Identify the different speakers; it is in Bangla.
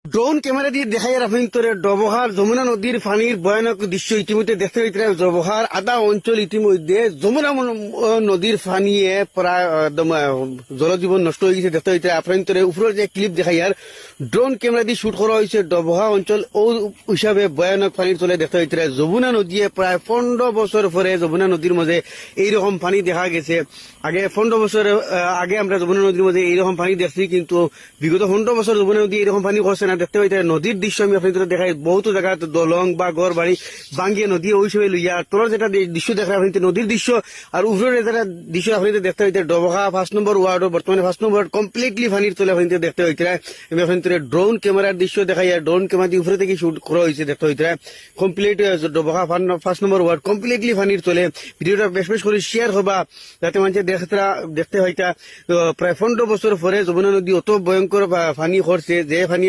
Speaker 1: ড্রোন ক্যামেরা দিয়ে দেখা যায় আপনার ডবহার যমুনা নদীর পানির ভয়ানক দৃশ্য ইতিমধ্যে দেখতে পাইতে ডবহার আধা অঞ্চল ইতিমধ্যে যমুনা নদীর পানিয়ে প্রায় একদম জলজীবন নষ্ট হয়ে গেছে দেখতে পাইতে আপনার উপরের যে ক্লিপ দেখা যায় ড্রোন ক্যামেরা দিয়ে শুট করা হয়েছে ডবহা অঞ্চল ও হিসাবে ভয়ানক পানির তলে দেখতে পাইতে যমুনা নদী প্রায় 15 বছর পরে যমুনা নদীর মাঝে এইরকম পানি দেখা গেছে। আগে 15 বছর আগে আমরা যমুনা নদীর মধ্যে এইরকম পানি দেখছি, কিন্তু বিগত 15 বছর যমুনা নদী এরকম পানি করছে না। দেখতে পাইতে নদীর দৃশ্য আমি আপনাদের দেখাই, বহুত জায়গা দলং বা ঘর বাড়ি ভাঙ্গিয়ে নদী ওই সময় লইয়া তোর যেটা দৃশ্য দেখা আপনি নদীর দৃশ্য আর উপরের যেটা দৃশ্য আপনি দেখতে পাইতে ডবহা 5 নম্বর ওয়ার্ড বর্তমানে 5 নম্বর কমপ্লিটলি পানির তলে আপনি দেখতে পাইতে আমি আপনাদের ড্রোন ক্যামেরার দৃশ্য দেখাই। আর ড্রোন ক্যামেরা দিয়ে উপরে থেকে শুট করা হয়েছে দেখতে পাইতে কমপ্লিট ডবহা 5 নম্বর ওয়ার্ড কমপ্লিটলি পানির তলে। ভিডিওটা বেশ বেশ করে শেয়ার হবা যাতে মানুষের দেখতে হইতা। প্রায় 15 বছর পরে যমুনা নদী অত ভয়ঙ্কর পানি করছে যে পানি